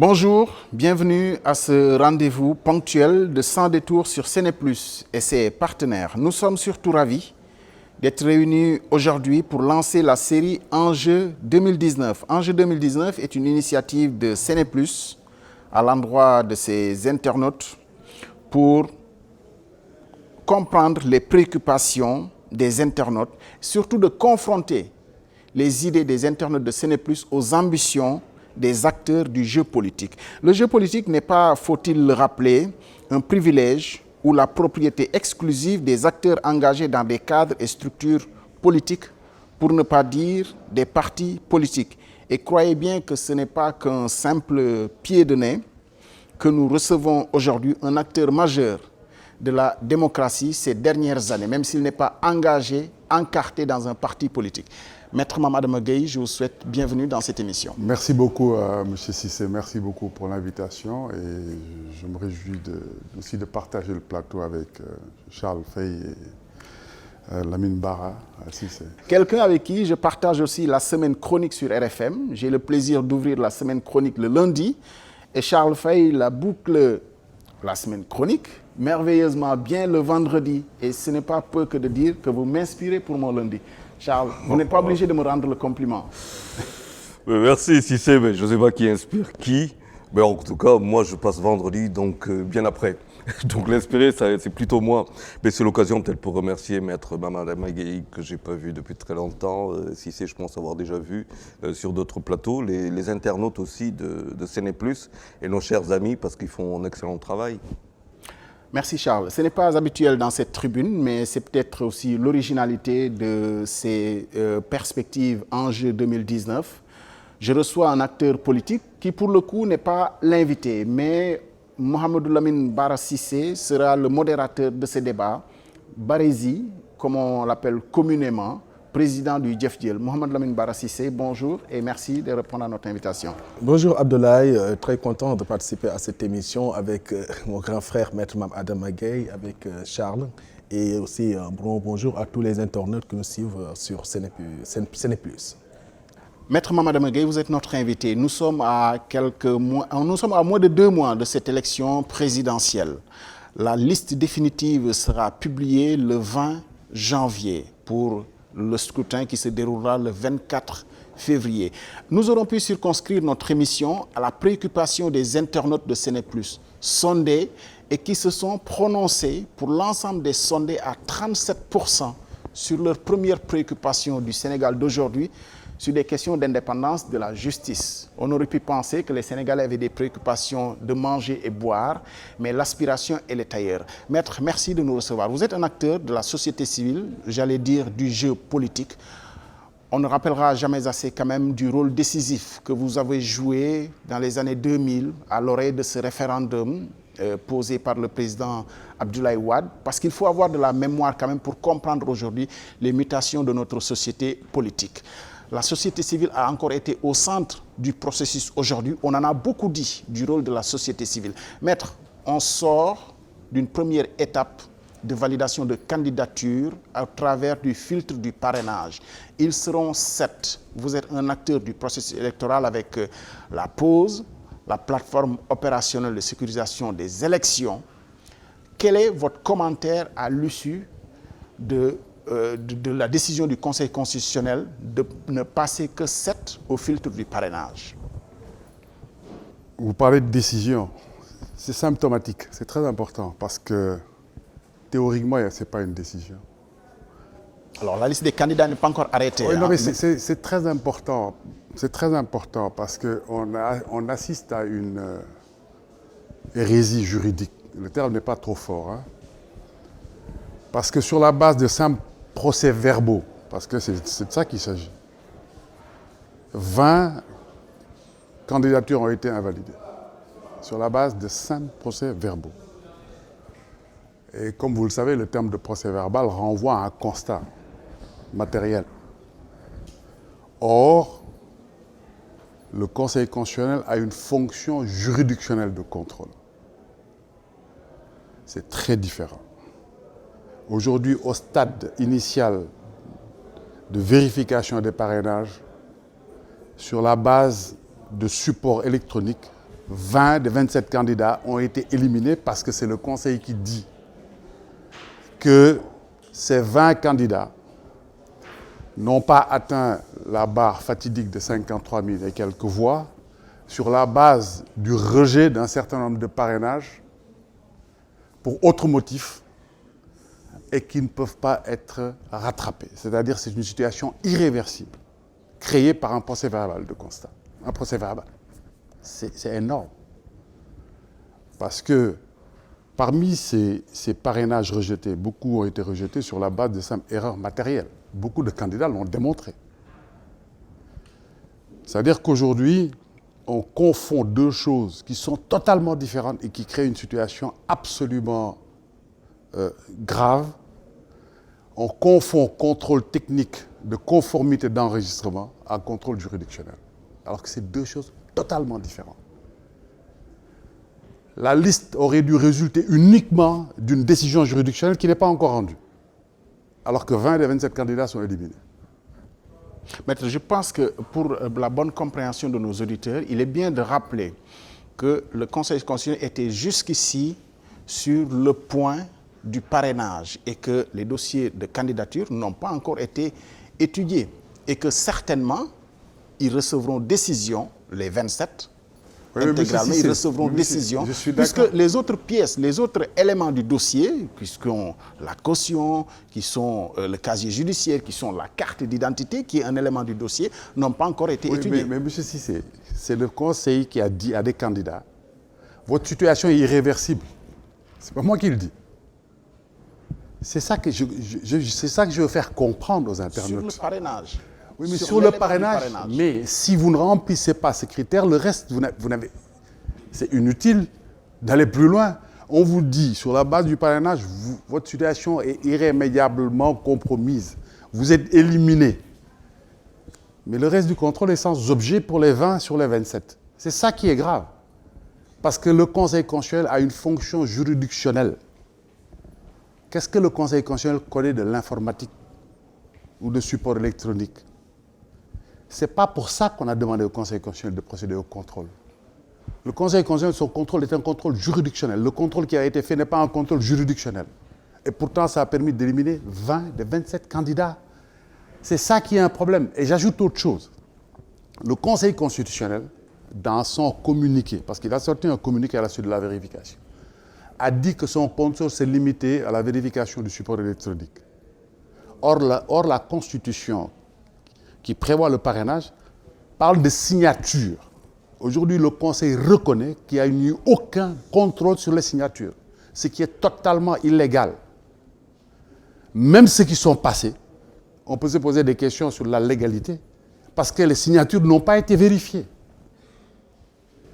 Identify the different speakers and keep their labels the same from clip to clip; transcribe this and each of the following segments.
Speaker 1: Bonjour, bienvenue à ce rendez-vous ponctuel de Sans détour sur Séné+ et ses partenaires. Nous sommes surtout ravis d'être réunis aujourd'hui pour lancer la série Enjeux 2019. Enjeux 2019 est une initiative de Séné+ à l'endroit de ses internautes pour comprendre les préoccupations des internautes, surtout de confronter les idées des internautes de Séné+ aux ambitions des acteurs du jeu politique. Le jeu politique n'est pas, faut-il le rappeler, un privilège ou la propriété exclusive des acteurs engagés dans des cadres et structures politiques, pour ne pas dire des partis politiques. Et croyez bien que ce n'est pas qu'un simple pied de nez que nous recevons aujourd'hui, un acteur majeur de la démocratie ces dernières années, même s'il n'est pas engagé, encarté dans un parti politique. Maître Mame Adama Gueye, je vous souhaite bienvenue dans cette émission.
Speaker 2: Merci beaucoup, M. Cissé. Merci beaucoup pour l'invitation et je me réjouis aussi de partager le plateau avec Charles Faye et Lamine Bara Cissé.
Speaker 1: Quelqu'un avec qui je partage aussi la semaine chronique sur RFM. J'ai le plaisir d'ouvrir la semaine chronique le lundi et Charles Faye la boucle la semaine chronique merveilleusement bien le vendredi. Et ce n'est pas peu que de dire que vous m'inspirez pour mon lundi. Charles, vous n'êtes pas obligé de me rendre le compliment.
Speaker 3: Merci Cissé, mais je ne sais pas qui inspire qui. Mais en tout cas, moi je passe vendredi, donc bien après. Donc l'inspiré, c'est plutôt moi. Mais c'est l'occasion peut-être pour remercier Maître Mame Adama Gueye, que je n'ai pas vu depuis très longtemps. Cissé, je pense avoir déjà vu sur d'autres plateaux. Les internautes aussi de Séné+ et nos chers amis, parce qu'ils font un excellent travail.
Speaker 1: Merci Charles. Ce n'est pas habituel dans cette tribune, mais c'est peut-être aussi l'originalité de ces perspectives Enjeux 2019. Je reçois un acteur politique qui, pour le coup, n'est pas l'invité, mais Mohamedou Lamine Bara Cissé sera le modérateur de ce débat. Barézi, comme on l'appelle communément, président du Djefdjel. Mohamedou Lamine Bara Cissé, bonjour et merci de répondre à notre invitation.
Speaker 4: Bonjour Abdoulaye, très content de participer à cette émission avec mon grand frère Maître Mame Adama Gueye, avec Charles et aussi bonjour à tous les internautes qui nous suivent sur Séné+.
Speaker 1: Maître Mame Adama Gueye, vous êtes notre invité. Nous sommes à moins de 2 mois de cette élection présidentielle. La liste définitive sera publiée le 20 janvier pour le scrutin qui se déroulera le 24 février. Nous aurons pu circonscrire notre émission à la préoccupation des internautes de Séné+, sondés et qui se sont prononcés pour l'ensemble des sondés à 37% sur leur première préoccupation du Sénégal d'aujourd'hui, sur des questions d'indépendance de la justice. On aurait pu penser que les Sénégalais avaient des préoccupations de manger et boire, mais l'aspiration, elle est ailleurs. Maître, merci de nous recevoir. Vous êtes un acteur de la société civile, j'allais dire du jeu politique. On ne rappellera jamais assez quand même du rôle décisif que vous avez joué dans les années 2000 à l'oreille de ce référendum posé par le président Abdoulaye Wade, parce qu'il faut avoir de la mémoire quand même pour comprendre aujourd'hui les mutations de notre société politique. La société civile a encore été au centre du processus aujourd'hui. On en a beaucoup dit du rôle de la société civile. Maître, on sort d'une première étape de validation de candidature à travers du filtre du parrainage. Ils seront 7. Vous êtes un acteur du processus électoral avec la POSE, la plateforme opérationnelle de sécurisation des élections. Quel est votre commentaire à l'issue de la décision du Conseil constitutionnel de ne passer que 7 au filtre du parrainage?
Speaker 2: Vous parlez de décision. C'est symptomatique, c'est très important parce que théoriquement, ce n'est pas une décision.
Speaker 1: Alors la liste des candidats n'est pas encore arrêtée.
Speaker 2: Oui, non, mais c'est très important. C'est très important parce qu'on assiste à une hérésie juridique. Le terme n'est pas trop fort. Hein? Parce que sur la base de simples procès-verbaux, parce que c'est de ça qu'il s'agit, 20 candidatures ont été invalidées sur la base de simples procès-verbaux. Et comme vous le savez, le terme de procès-verbal renvoie à un constat matériel. Or, le Conseil constitutionnel a une fonction juridictionnelle de contrôle. C'est très différent. Aujourd'hui, au stade initial de vérification des parrainages, sur la base de supports électroniques, 20 des 27 candidats ont été éliminés parce que c'est le Conseil qui dit que ces 20 candidats n'ont pas atteint la barre fatidique de 53 000 et quelques voix sur la base du rejet d'un certain nombre de parrainages pour autres motifs et qui ne peuvent pas être rattrapés. C'est-à-dire que c'est une situation irréversible, créée par un procès verbal de constat. Un procès verbal. C'est énorme. Parce que parmi ces parrainages rejetés, beaucoup ont été rejetés sur la base de simples erreurs matérielles. Beaucoup de candidats l'ont démontré. C'est-à-dire qu'aujourd'hui, on confond deux choses qui sont totalement différentes et qui créent une situation absolument grave. On confond contrôle technique de conformité d'enregistrement à contrôle juridictionnel. Alors que c'est deux choses totalement différentes. La liste aurait dû résulter uniquement d'une décision juridictionnelle qui n'est pas encore rendue. Alors que 20 des 27 candidats sont éliminés.
Speaker 1: Maître, je pense que pour la bonne compréhension de nos auditeurs, il est bien de rappeler que le Conseil constitutionnel était jusqu'ici sur le point du parrainage et que les dossiers de candidature n'ont pas encore été étudiés et que certainement, ils recevront décision, les 27, intégralement, ils recevront décision, puisque les autres pièces, les autres éléments du dossier, qui sont la caution, qui sont le casier judiciaire, qui sont la carte d'identité, qui est un élément du dossier, n'ont pas encore été étudiés.
Speaker 2: Mais M. Cissé, c'est le Conseil qui a dit à des candidats, votre situation est irréversible. Ce n'est pas moi qui le dis. C'est ça que je veux faire comprendre aux internautes.
Speaker 1: Sur le parrainage.
Speaker 2: Oui, mais sur le parrainage, mais si vous ne remplissez pas ces critères, le reste, c'est inutile d'aller plus loin. On vous dit, sur la base du parrainage, votre situation est irrémédiablement compromise. Vous êtes éliminé. Mais le reste du contrôle est sans objet pour les 20 sur les 27. C'est ça qui est grave. Parce que le Conseil constitutionnel a une fonction juridictionnelle. Qu'est-ce que le Conseil constitutionnel connaît de l'informatique ou de support électronique? Ce n'est pas pour ça qu'on a demandé au Conseil constitutionnel de procéder au contrôle. Le Conseil constitutionnel, son contrôle est un contrôle juridictionnel. Le contrôle qui a été fait n'est pas un contrôle juridictionnel. Et pourtant, ça a permis d'éliminer 20 des 27 candidats. C'est ça qui est un problème. Et j'ajoute autre chose. Le Conseil constitutionnel, dans son communiqué, parce qu'il a sorti un communiqué à la suite de la vérification, a dit que son contrôle s'est limité à la vérification du support électronique. Or, la Constitution qui prévoit le parrainage parle de signature. Aujourd'hui, le Conseil reconnaît qu'il n'y a eu aucun contrôle sur les signatures, ce qui est totalement illégal. Même ceux qui sont passés, on peut se poser des questions sur la légalité, parce que les signatures n'ont pas été vérifiées.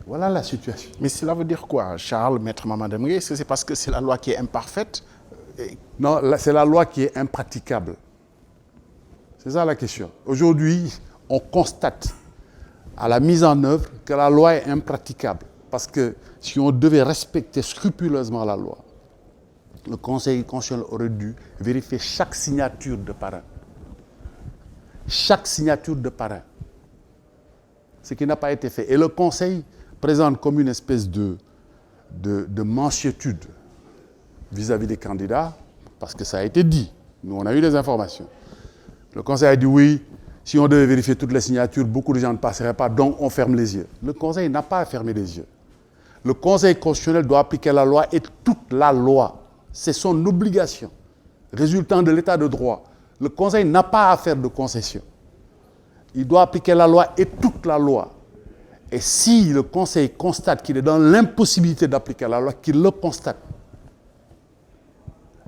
Speaker 2: Voilà la situation.
Speaker 1: Mais cela veut dire quoi, Charles, Maître Mamademri? Est-ce que c'est parce que c'est la loi qui est imparfaite?
Speaker 2: Non, c'est la loi qui est impraticable. C'est ça la question. Aujourd'hui, on constate à la mise en œuvre que la loi est impraticable. Parce que si on devait respecter scrupuleusement la loi, le Conseil constitutionnel aurait dû vérifier chaque signature de parrain. Chaque signature de parrain. Ce qui n'a pas été fait. Et le Conseil présente comme une espèce de mansuétude vis-à-vis des candidats, parce que ça a été dit. Nous, on a eu des informations. Le Conseil a dit oui, si on devait vérifier toutes les signatures, beaucoup de gens ne passeraient pas, donc on ferme les yeux. Le Conseil n'a pas à fermer les yeux. Le Conseil constitutionnel doit appliquer la loi et toute la loi. C'est son obligation, résultant de l'état de droit. Le Conseil n'a pas à faire de concession. Il doit appliquer la loi et toute la loi. Et si le Conseil constate qu'il est dans l'impossibilité d'appliquer la loi, qu'il le constate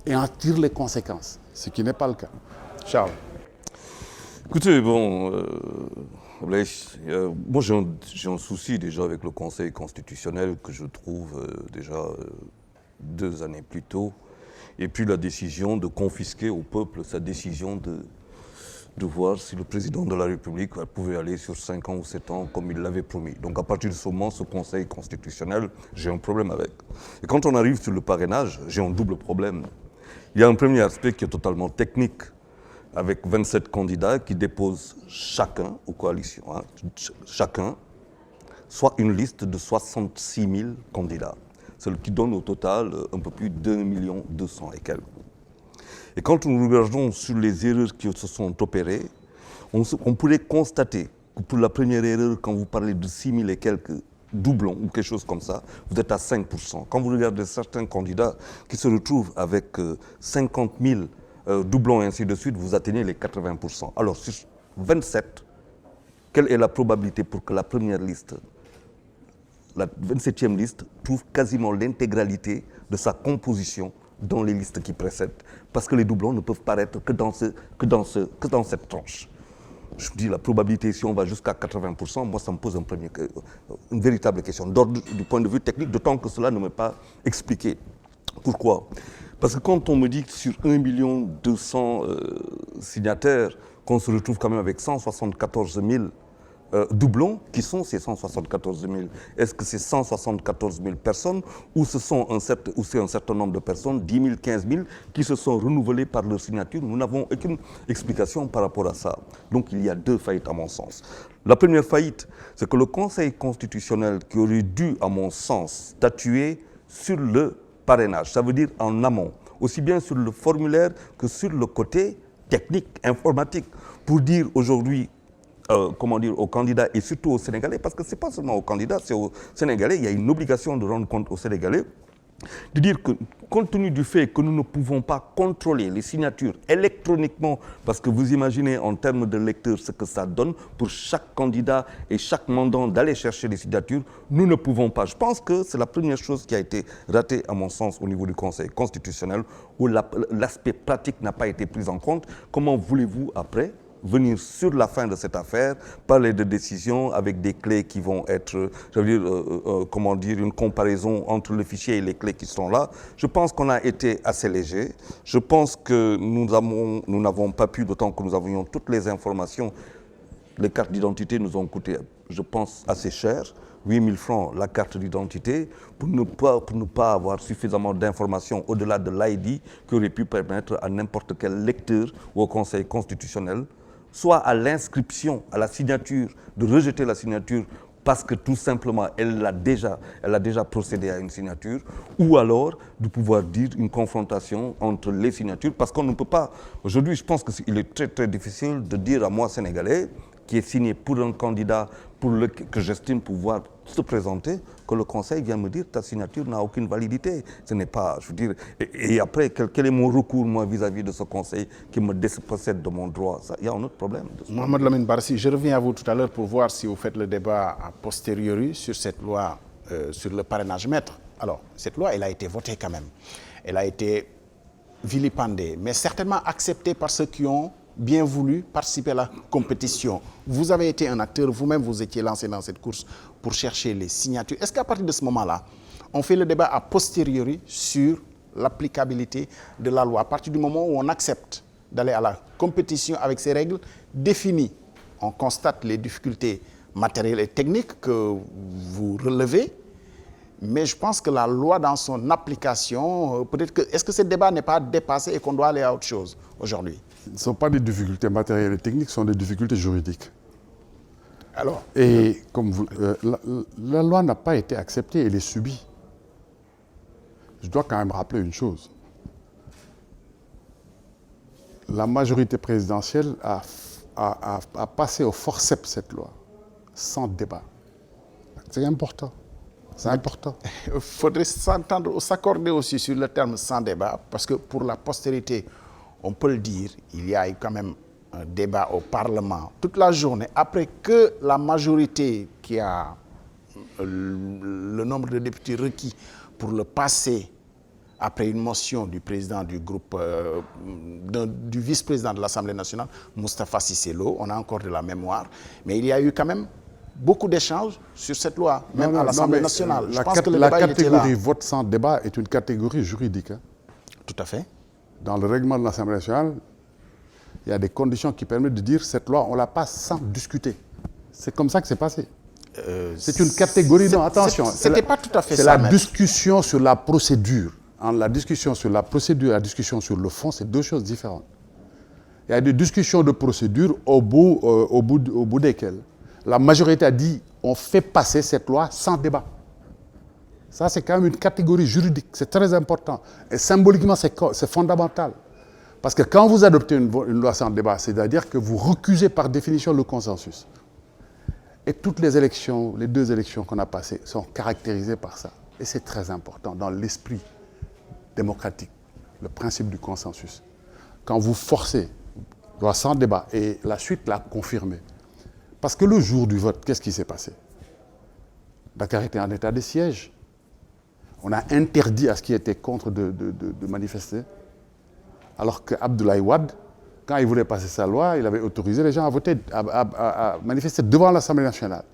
Speaker 2: et en tire les conséquences, ce qui n'est pas le cas. Charles.
Speaker 3: Écoutez, bon, moi j'ai un souci déjà avec le Conseil constitutionnel que je trouve déjà 2 années plus tôt, et puis la décision de confisquer au peuple sa décision de voir si le président de la République pouvait aller sur 5 ans ou 7 ans comme il l'avait promis. Donc à partir de ce moment, ce Conseil constitutionnel, j'ai un problème avec. Et quand on arrive sur le parrainage, j'ai un double problème. Il y a un premier aspect qui est totalement technique, avec 27 candidats qui déposent chacun aux coalitions, chacun soit une liste de 66 000 candidats. C'est ce qui donne au total un peu plus de 2 200 000 et quelques. Et quand nous regardons sur les erreurs qui se sont opérées, on pourrait constater que pour la première erreur, quand vous parlez de 6 000 et quelques doublons ou quelque chose comme ça, vous êtes à 5%. Quand vous regardez certains candidats qui se retrouvent avec 50 000 doublons et ainsi de suite, vous atteignez les 80%. Alors sur 27, quelle est la probabilité pour que la première liste, la 27e liste, trouve quasiment l'intégralité de sa composition dans les listes qui précèdent? Parce que les doublons ne peuvent paraître que dans cette tranche. Je dis la probabilité, si on va jusqu'à 80%, moi ça me pose une véritable question d'ordre du point de vue technique, d'autant que cela ne m'est pas expliqué. Pourquoi? Parce que quand on me dit que sur 1 200 000 signataires, qu'on se retrouve quand même avec 174 000 doublons, qui sont ces 174 000? Est-ce que c'est 174 000 personnes ou c'est un certain nombre de personnes, 10 000, 15 000, qui se sont renouvelées par leur signature? Nous n'avons aucune explication par rapport à ça. Donc il y a deux faillites à mon sens. La première faillite, c'est que le Conseil constitutionnel, qui aurait dû, à mon sens, statuer sur le parrainage, ça veut dire en amont, aussi bien sur le formulaire que sur le côté technique, informatique, pour dire aujourd'hui, aux candidats et surtout aux Sénégalais, parce que ce n'est pas seulement aux candidats, c'est aux Sénégalais, il y a une obligation de rendre compte aux Sénégalais, de dire que compte tenu du fait que nous ne pouvons pas contrôler les signatures électroniquement, parce que vous imaginez en termes de lecteurs ce que ça donne pour chaque candidat et chaque mandant d'aller chercher les signatures, nous ne pouvons pas. Je pense que c'est la première chose qui a été ratée à mon sens au niveau du Conseil constitutionnel, où l'aspect pratique n'a pas été pris en compte. Comment voulez-vous après venir sur la fin de cette affaire, parler de décisions avec des clés qui vont être, une comparaison entre le fichier et les clés qui seront là? Je pense qu'on a été assez léger. Je pense que nous n'avons pas pu, d'autant que nous avions toutes les informations. Les cartes d'identité nous ont coûté, je pense, assez cher. 8 000 francs la carte d'identité, pour ne pas avoir suffisamment d'informations au-delà de l'ID qui aurait pu permettre à n'importe quel lecteur ou au Conseil constitutionnel, soit à l'inscription, à la signature, de rejeter la signature parce que tout simplement elle a déjà procédé à une signature, ou alors de pouvoir dire une confrontation entre les signatures, parce qu'on ne peut pas, aujourd'hui je pense qu'il est très très difficile de dire à moi Sénégalais, qui est signé pour un candidat que j'estime pouvoir se présenter, que le Conseil vient me dire ta signature n'a aucune validité. Ce n'est pas, je veux dire, et après, quel est mon recours, moi, vis-à-vis de ce Conseil qui me dépossède de mon droit? Il y a un autre problème.
Speaker 1: Mohamed Lamine Barassi, je reviens à vous tout à l'heure pour voir si vous faites le débat a posteriori sur cette loi, sur le parrainage maître. Alors, cette loi, elle a été votée quand même. Elle a été vilipendée, mais certainement acceptée par ceux qui ont bien voulu participer à la compétition. Vous avez été un acteur, vous-même vous étiez lancé dans cette course pour chercher les signatures. Est-ce qu'à partir de ce moment-là, on fait le débat a posteriori sur l'applicabilité de la loi, à partir du moment où on accepte d'aller à la compétition avec ses règles définies? On constate les difficultés matérielles et techniques que vous relevez, mais je pense que la loi dans son application, peut-être que, est-ce que ce débat n'est pas dépassé et qu'on doit aller à autre chose aujourd'hui?
Speaker 2: Ce ne sont pas des difficultés matérielles et techniques, ce sont des difficultés juridiques.
Speaker 1: Alors,
Speaker 2: et comme la loi n'a pas été acceptée, elle est subie. Je dois quand même rappeler une chose. La majorité présidentielle a passé au forceps cette loi, sans débat. C'est important. C'est important.
Speaker 1: Il faudrait s'accorder aussi sur le terme sans débat, parce que pour la postérité, on peut le dire, il y a eu quand même un débat au Parlement toute la journée, après que la majorité qui a le nombre de députés requis pour le passer, après une motion du président du groupe, du vice-président de l'Assemblée nationale, Moustapha Cissé Lo, on a encore de la mémoire, mais il y a eu quand même beaucoup d'échanges sur cette loi, même à l'Assemblée nationale.
Speaker 2: La catégorie vote sans débat est une catégorie juridique. Hein.
Speaker 1: Tout à fait.
Speaker 2: Dans le règlement de l'Assemblée nationale, il y a des conditions qui permettent de dire cette loi, on la passe sans discuter. C'est comme ça que c'est passé. C'est une catégorie, non, attention.
Speaker 1: C'était pas tout à fait ça.
Speaker 2: C'est la discussion sur la procédure. La discussion sur la procédure et la discussion sur le fond, c'est deux choses différentes. Il y a des discussions de procédure au bout desquelles la majorité a dit on fait passer cette loi sans débat. Ça, c'est quand même une catégorie juridique, c'est très important. Et symboliquement, c'est fondamental. Parce que quand vous adoptez une loi sans débat, c'est-à-dire que vous recusez par définition le consensus. Et toutes les élections, les 2 élections qu'on a passées, sont caractérisées par ça. Et c'est très important dans l'esprit démocratique, le principe du consensus. Quand vous forcez, loi sans débat, et la suite l'a confirmé. Parce que le jour du vote, qu'est-ce qui s'est passé? Dakar était en état de siège. On a interdit à ce qui était contre de manifester. Alors qu'Abdoulaye Wade, quand il voulait passer sa loi, il avait autorisé les gens à voter, à manifester devant l'Assemblée nationale.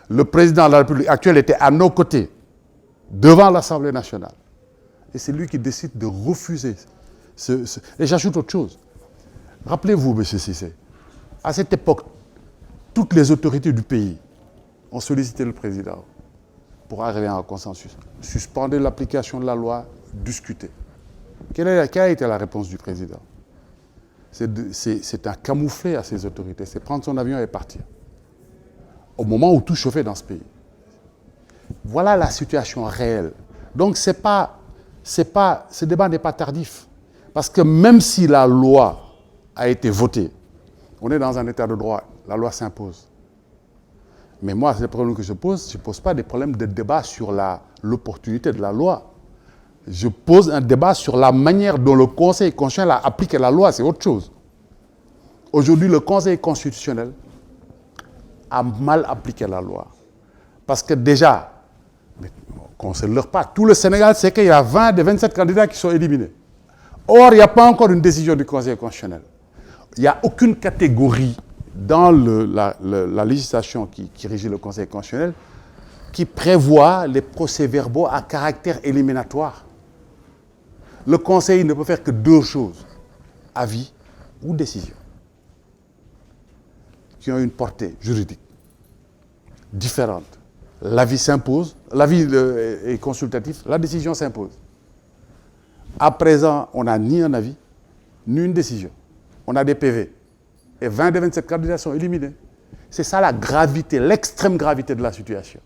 Speaker 2: Le président de la République actuelle était à nos côtés, devant l'Assemblée nationale. Et c'est lui qui décide de refuser. Et j'ajoute autre chose. Rappelez-vous, M. Cissé, à cette époque, toutes les autorités du pays ont sollicité le président pour arriver à un consensus. Suspendre l'application de la loi, discuter. Quelle a été la réponse du président? C'est un camouflet à ces autorités, c'est prendre son avion et partir. Au moment où tout chauffait dans ce pays. Voilà la situation réelle. Donc ce débat n'est pas tardif. Parce que même si la loi a été votée, on est dans un état de droit, la loi s'impose. Mais moi, c'est le problème que je ne pose pas des problèmes de débat sur l'opportunité de la loi. Je pose un débat sur la manière dont le Conseil constitutionnel a appliqué la loi, c'est autre chose. Aujourd'hui, le Conseil constitutionnel a mal appliqué la loi. Parce que déjà, qu'on ne se leurre pas, tout le Sénégal sait qu'il y a 20 des 27 candidats qui sont éliminés. Or, il n'y a pas encore une décision du Conseil constitutionnel. Il n'y a aucune catégorie dans la législation qui régit le Conseil constitutionnel qui prévoit les procès-verbaux à caractère éliminatoire. Le Conseil ne peut faire que 2 choses, avis ou décision, qui ont une portée juridique différente. L'avis s'impose, l'avis est consultatif, la décision s'impose. À présent, on n'a ni un avis, ni une décision. On a des PV. Et 20 des 27 candidats sont éliminés. C'est ça la gravité, l'extrême gravité de la situation,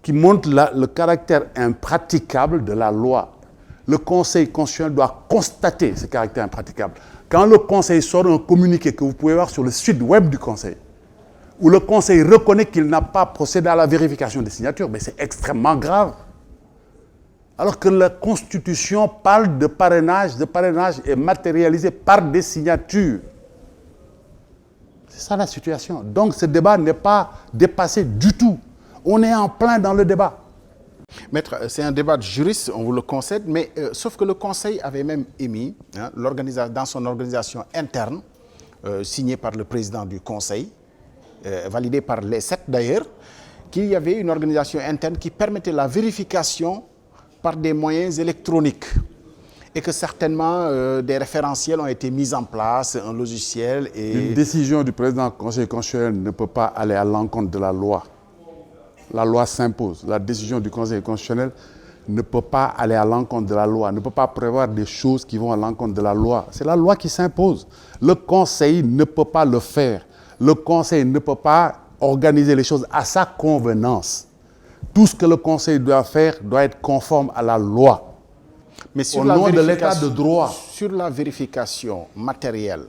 Speaker 2: qui montre le caractère impraticable de la loi. Le Conseil constitutionnel doit constater ce caractère impraticable. Quand le Conseil sort un communiqué que vous pouvez voir sur le site web du Conseil, où le Conseil reconnaît qu'il n'a pas procédé à la vérification des signatures, mais c'est extrêmement grave. Alors que la Constitution parle de parrainage est matérialisé par des signatures. C'est ça la situation. Donc ce débat n'est pas dépassé du tout. On est en plein dans le débat.
Speaker 1: Maître, c'est un débat de juristes, on vous le concède, mais sauf que le Conseil avait même émis, dans son organisation interne, signée par le président du Conseil, validée par les 7 d'ailleurs, qu'il y avait une organisation interne qui permettait la vérification par des moyens électroniques. Et que certainement des référentiels ont été mis en place, un logiciel et...
Speaker 2: Une décision du président du Conseil constitutionnel ne peut pas aller à l'encontre de la loi. La loi s'impose. La décision du Conseil constitutionnel ne peut pas aller à l'encontre de la loi, ne peut pas prévoir des choses qui vont à l'encontre de la loi. C'est la loi qui s'impose. Le Conseil ne peut pas le faire. Le Conseil ne peut pas organiser les choses à sa convenance. Tout ce que le Conseil doit faire doit être conforme à la loi.
Speaker 1: Mais sur
Speaker 2: au nom de l'état de droit.
Speaker 1: Sur la vérification matérielle,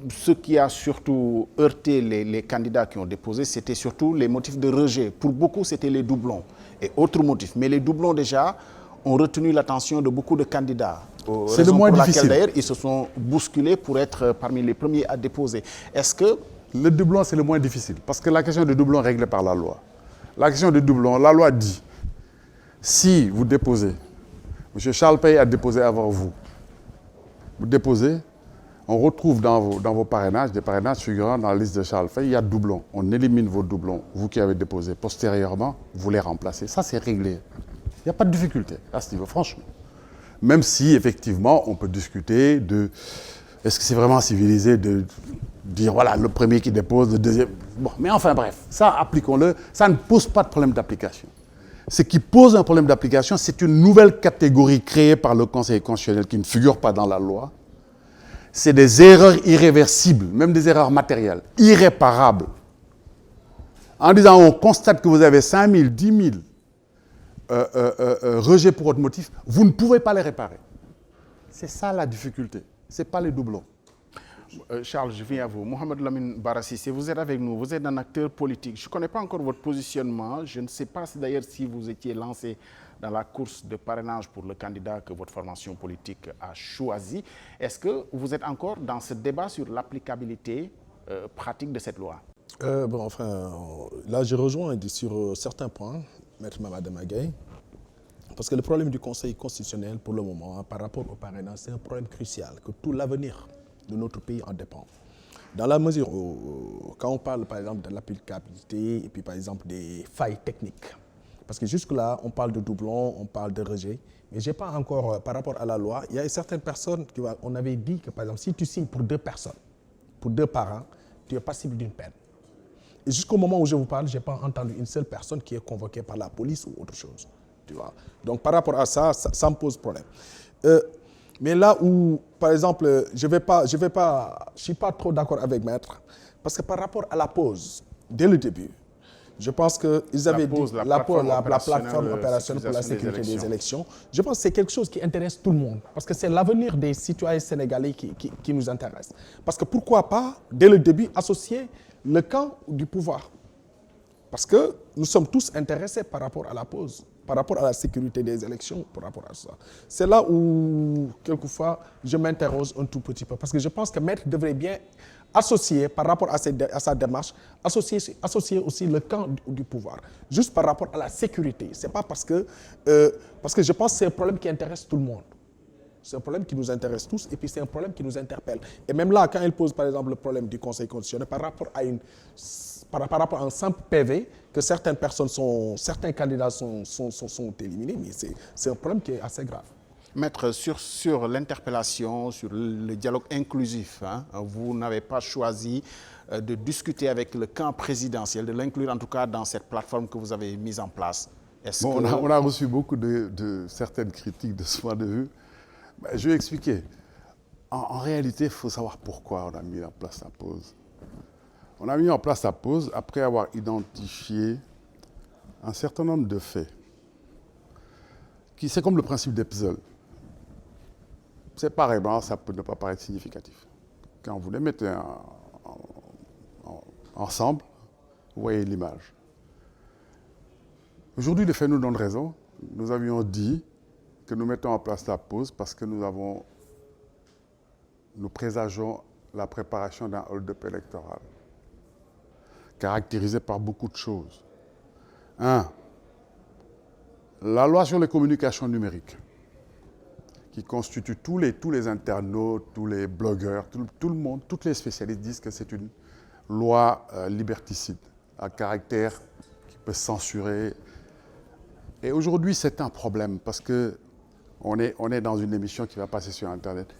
Speaker 1: ce qui a surtout heurté les candidats qui ont déposé, c'était surtout les motifs de rejet. Pour beaucoup, c'était les doublons et autres motifs. Mais les doublons, déjà, ont retenu l'attention de beaucoup de candidats.
Speaker 2: C'est le moins difficile.
Speaker 1: D'ailleurs, ils se sont bousculés pour être parmi les premiers à déposer. Est-ce que...
Speaker 2: Le doublon, c'est le moins difficile. Parce que la question de doublon est réglée par la loi. La question de doublon, la loi dit, si vous déposez, M. Charles Paye a déposé avant vous, vous déposez, on retrouve dans vos parrainages, des parrainages figurant dans la liste de Charles Paye, il y a doublons. On élimine vos doublons, vous qui avez déposé. Postérieurement, vous les remplacez. Ça, c'est réglé. Il n'y a pas de difficulté à ce niveau, franchement. Même si, effectivement, on peut discuter de... Est-ce que c'est vraiment civilisé de dire, voilà, le premier qui dépose, le deuxième... Bon, mais enfin, bref, ça, appliquons-le. Ça ne pose pas de problème d'application. Ce qui pose un problème d'application, c'est une nouvelle catégorie créée par le Conseil constitutionnel qui ne figure pas dans la loi. C'est des erreurs irréversibles, même des erreurs matérielles, irréparables. en disant on constate que vous avez 5 000, 10 000 rejets pour votre motif, vous ne pouvez pas les réparer. C'est ça la difficulté, ce n'est pas les doublons.
Speaker 1: Charles, je viens à vous. Mohamed Lamine Bara Cissé, vous êtes avec nous, vous êtes un acteur politique. Je ne connais pas encore votre positionnement. Je ne sais pas d'ailleurs si vous étiez lancé dans la course de parrainage pour le candidat que votre formation politique a choisi. Est-ce que vous êtes encore dans ce débat sur l'applicabilité pratique de cette loi?
Speaker 4: Là, je rejoins sur certains points, Maître Mamad Magaye, parce que le problème du Conseil constitutionnel, pour le moment, par rapport au parrainage, c'est un problème crucial, que tout l'avenir de notre pays en dépend. Dans la mesure où, quand on parle par exemple de l'applicabilité et puis par exemple des failles techniques, parce que jusque-là, on parle de doublons, on parle de rejet, mais je n'ai pas encore, par rapport à la loi, il y a certaines personnes, on avait dit que par exemple, si tu signes pour 2 personnes, pour 2 parents, tu es passible d'une peine. Et jusqu'au moment où je vous parle, je n'ai pas entendu une seule personne qui est convoquée par la police ou autre chose. Tu vois. Donc par rapport à ça, ça me pose problème. Mais là où, par exemple, je suis pas trop d'accord avec Maître, parce que par rapport à la pause, dès le début, je pense qu'ils avaient dit la plateforme opérationnelle pour la sécurité des élections. Je pense que c'est quelque chose qui intéresse tout le monde, parce que c'est l'avenir des citoyens sénégalais qui nous intéresse. Parce que pourquoi pas, dès le début, associer le camp du pouvoir. Parce que nous sommes tous intéressés par rapport à la pause, par rapport à la sécurité des élections, par rapport à ça. C'est là où, quelquefois, je m'interroge un tout petit peu. Parce que je pense que Maître devrait bien associer, par rapport à sa démarche, associer aussi le camp du pouvoir. Juste par rapport à la sécurité. Ce n'est pas parce que je pense que c'est un problème qui intéresse tout le monde. C'est un problème qui nous intéresse tous et puis c'est un problème qui nous interpelle. Et même là, quand il pose par exemple le problème du Conseil constitutionnel par rapport à un simple PV, que certaines candidats sont éliminés, mais c'est un problème qui est assez grave.
Speaker 1: Maître, sur l'interpellation, sur le dialogue inclusif, vous n'avez pas choisi de discuter avec le camp présidentiel, de l'inclure en tout cas dans cette plateforme que vous avez mise en place.
Speaker 2: On a reçu beaucoup de certaines critiques de ce point de vue. Je vais expliquer. En réalité, il faut savoir pourquoi on a mis en place la pause. On a mis en place la pause après avoir identifié un certain nombre de faits. C'est comme le principe des puzzles. Séparément, ça peut ne pas paraître significatif. Quand vous les mettez ensemble, vous voyez l'image. Aujourd'hui, les faits nous donnent raison. Nous avions dit que nous mettons en place la pause parce que nous présageons la préparation d'un hold-up électoral caractérisé par beaucoup de choses. 1. La loi sur les communications numériques qui constitue tous les internautes, tous les blogueurs, tout le monde, tous les spécialistes disent que c'est une loi liberticide à caractère qui peut censurer. Et aujourd'hui, c'est un problème parce que on est dans une émission qui va passer sur Internet.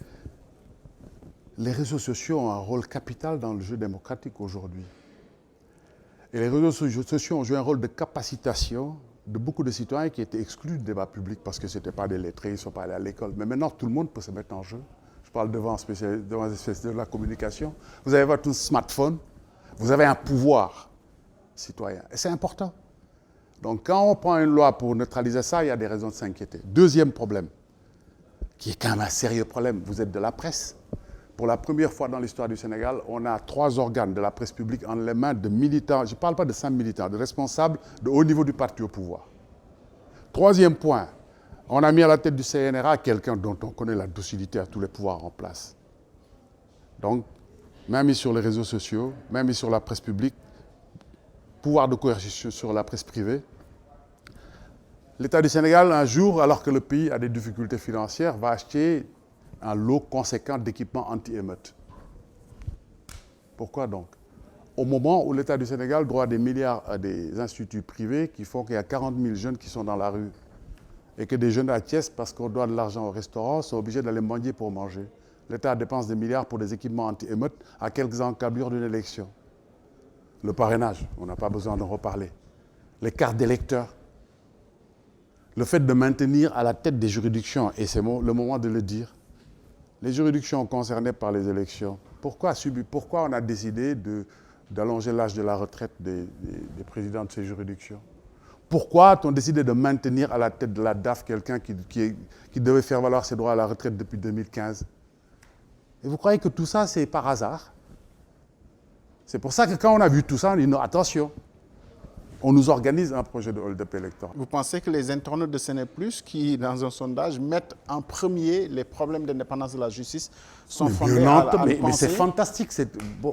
Speaker 2: Les réseaux sociaux ont un rôle capital dans le jeu démocratique aujourd'hui. Et les réseaux sociaux ont joué un rôle de capacitation de beaucoup de citoyens qui étaient exclus du débat public parce que ce n'étaient pas des lettrés, ils ne sont pas allés à l'école. Mais maintenant, tout le monde peut se mettre en jeu. Je parle devant les spécialistes de la communication. Vous avez votre smartphone, vous avez un pouvoir citoyen. Et c'est important. Donc, quand on prend une loi pour neutraliser ça, il y a des raisons de s'inquiéter. Deuxième problème, qui est quand même un sérieux problème, vous êtes de la presse. Pour la première fois dans l'histoire du Sénégal, on a 3 organes de la presse publique en les mains de militants, je ne parle pas de simples militants, de responsables de haut niveau du parti au pouvoir. Troisième point, on a mis à la tête du CNRA quelqu'un dont on connaît la docilité à tous les pouvoirs en place. Donc, même sur les réseaux sociaux, même sur la presse publique, pouvoir de coercition sur la presse privée. L'État du Sénégal, un jour, alors que le pays a des difficultés financières, va acheter un lot conséquent d'équipements anti-émeutes. Pourquoi donc? Au moment où l'État du Sénégal doit des milliards à des instituts privés qui font qu'il y a 40 000 jeunes qui sont dans la rue et que des jeunes à Thiès, parce qu'on doit de l'argent au restaurant, sont obligés d'aller mendier pour manger. L'État dépense des milliards pour des équipements anti-émeutes à quelques encablures d'une élection. Le parrainage, on n'a pas besoin d'en reparler. Les cartes d'électeurs. Le fait de maintenir à la tête des juridictions, et c'est le moment de le dire, les juridictions concernées par les élections, pourquoi on a décidé d'allonger l'âge de la retraite des présidents de ces juridictions? Pourquoi a-t-on décidé de maintenir à la tête de la DAF quelqu'un qui devait faire valoir ses droits à la retraite depuis 2015? Et vous croyez que tout ça, c'est par hasard? C'est pour ça que quand on a vu tout ça, on dit non, attention, on nous organise un projet de hold-up électoral.
Speaker 1: Vous pensez que les internautes de Séné Plus, qui, dans un sondage, mettent en premier les problèmes d'indépendance de la justice, sont fondés à
Speaker 2: mais c'est fantastique.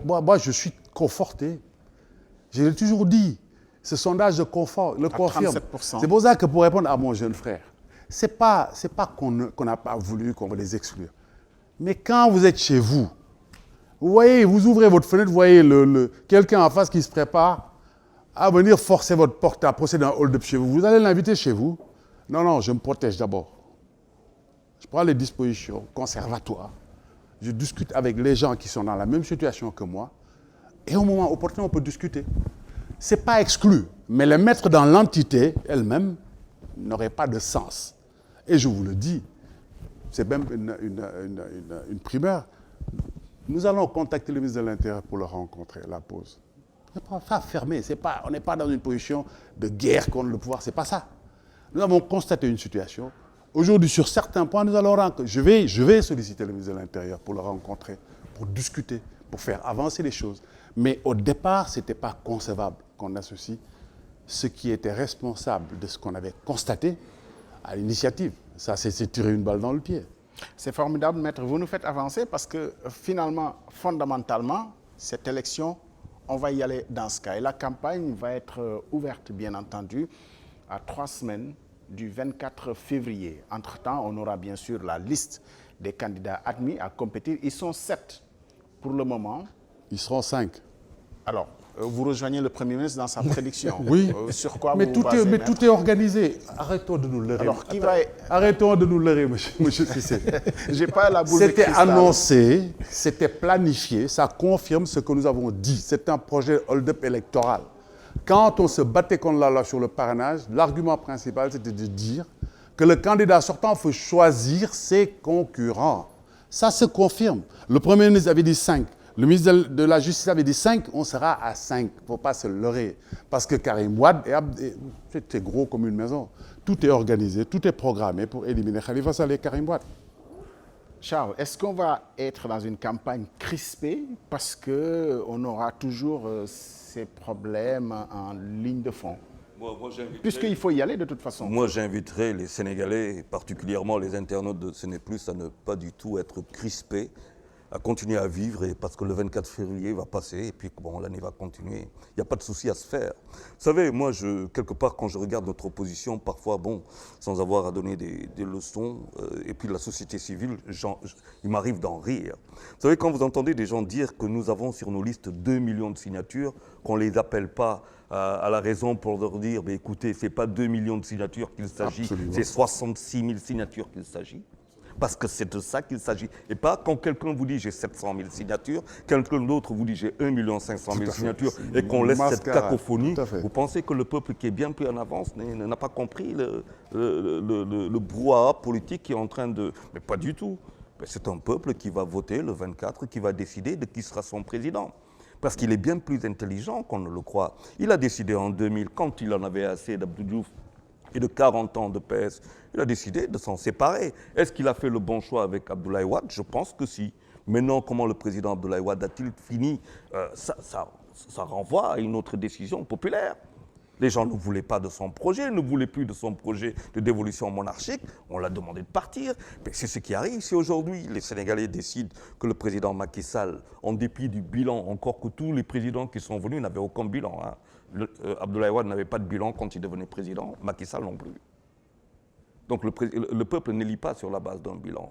Speaker 2: Moi, je suis conforté. Je l'ai toujours dit. Ce sondage le confirme.
Speaker 1: 37%.
Speaker 2: C'est pour ça que pour répondre à mon jeune frère, c'est pas qu'on n'a pas voulu, qu'on veut les exclure. Mais quand vous êtes chez vous, vous voyez, vous ouvrez votre fenêtre, vous voyez quelqu'un en face qui se prépare à venir forcer votre porte à procéder à un hold-up chez vous. Vous allez l'inviter chez vous? Non, non, je me protège d'abord. Je prends les dispositions conservatoires. Je discute avec les gens qui sont dans la même situation que moi. Et au moment opportun, on peut discuter. Ce n'est pas exclu, mais les mettre dans l'entité elle-même n'aurait pas de sens. Et je vous le dis, c'est même une primeur. Nous allons contacter le ministre de l'Intérieur pour le rencontrer, la pause. Pas fermé, on n'est pas dans une position de guerre contre le pouvoir, c'est pas ça. Nous avons constaté une situation. Aujourd'hui, sur certains points, nous allons je vais solliciter le ministre de l'Intérieur pour le rencontrer, pour discuter, pour faire avancer les choses. Mais au départ, ce n'était pas concevable qu'on associe ceux qui étaient responsables de ce qu'on avait constaté à l'initiative. Ça, c'est tirer une balle dans le pied.
Speaker 1: C'est formidable, maître. Vous nous faites avancer parce que finalement, fondamentalement, cette élection, on va y aller dans ce cas. Et la campagne va être ouverte, bien entendu, à 3 semaines du 24 février. Entre-temps, on aura bien sûr la liste des candidats admis à compétir. Ils sont 7 pour le moment.
Speaker 2: Ils seront 5.
Speaker 1: Alors, vous rejoignez le Premier ministre dans sa prédiction.
Speaker 2: Oui.
Speaker 1: Sur quoi
Speaker 2: mais
Speaker 1: vous
Speaker 2: tout
Speaker 1: basez,
Speaker 2: mais
Speaker 1: maître?
Speaker 2: tout est organisé. Arrêtons de nous leurrer.
Speaker 1: Alors,
Speaker 2: Arrêtons de nous leurrer, monsieur Cissé.
Speaker 1: J'ai pas la boule de
Speaker 2: C'était
Speaker 1: cristal.
Speaker 2: annoncé, c'était planifié, ça confirme ce que nous avons dit. C'est un projet hold-up électoral. Quand on se battait contre la loi sur le parrainage, l'argument principal, c'était de dire que le candidat sortant faut choisir ses concurrents. Ça se confirme. Le Premier ministre avait dit 5. Le ministre de la Justice avait dit 5, on sera à 5. Il ne faut pas se leurrer. Parce que Karim Wade, c'était gros comme une maison. Tout est organisé, tout est programmé pour éliminer Khalifa Sall et Karim Wade.
Speaker 1: Charles, est-ce qu'on va être dans une campagne crispée parce qu'on aura toujours ces problèmes en ligne de fond? Puisqu'il faut y aller de toute façon.
Speaker 3: Moi, j'inviterais les Sénégalais, particulièrement les internautes de Séné+, à ne pas du tout être crispés, à continuer à vivre, parce que le 24 février va passer, et puis bon, l'année va continuer. Il n'y a pas de souci à se faire. Vous savez, moi, quelque part, quand je regarde notre opposition, parfois, bon, sans avoir à donner des leçons, et puis la société civile, il m'arrive d'en rire. Vous savez, quand vous entendez des gens dire que nous avons sur nos listes 2 millions de signatures, qu'on ne les appelle pas à la raison pour leur dire, mais écoutez, ce n'est pas 2 millions de signatures qu'il s'agit, c'est 66 000 signatures qu'il s'agit. Parce que c'est de ça qu'il s'agit. Et pas quand quelqu'un vous dit j'ai 700 000 signatures, quelqu'un d'autre vous dit j'ai 1 500 000 signatures et qu'on laisse cette cacophonie, vous pensez que le peuple qui est bien plus en avance n'a pas compris le brouhaha politique qui est en train de... Mais pas du tout. C'est un peuple qui va voter le 24, qui va décider de qui sera son président. Parce qu'il est bien plus intelligent qu'on ne le croit. Il a décidé en 2000, quand il en avait assez d'Abdou Diouf et de 40 ans de PS, il a décidé de s'en séparer. Est-ce qu'il a fait le bon choix avec Abdoulaye Wade? Je pense que si. Maintenant, comment le président Abdoulaye Wade a-t-il fini? Ça renvoie à une autre décision populaire. Les gens ne voulaient pas de son projet, ne voulaient plus de son projet de dévolution monarchique. On l'a demandé de partir. Mais c'est ce qui arrive. Si aujourd'hui les Sénégalais décident que le président Macky Sall, en dépit du bilan, encore que tous les présidents qui sont venus n'avaient aucun bilan. Abdoulaye Wade n'avait pas de bilan quand il devenait président, Macky Sall non plus. Donc le peuple n'élit pas sur la base d'un bilan.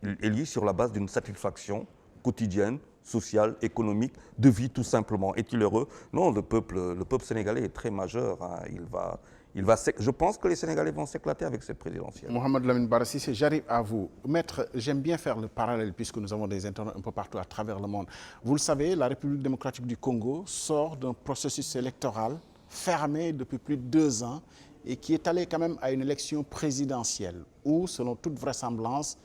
Speaker 3: Il élit sur la base d'une satisfaction quotidienne, sociale, économique, de vie tout simplement. Est-il heureux? Non, le peuple sénégalais est très majeur. Je pense que les Sénégalais vont s'éclater avec cette présidentielle.
Speaker 1: Mohamed Lamine Bara Cissé, j'arrive à vous. Maître, j'aime bien faire le parallèle puisque nous avons des internautes un peu partout à travers le monde. Vous le savez, la République démocratique du Congo sort d'un processus électoral fermé depuis plus de 2 ans et qui est allé quand même à une élection présidentielle où, selon toute vraisemblance,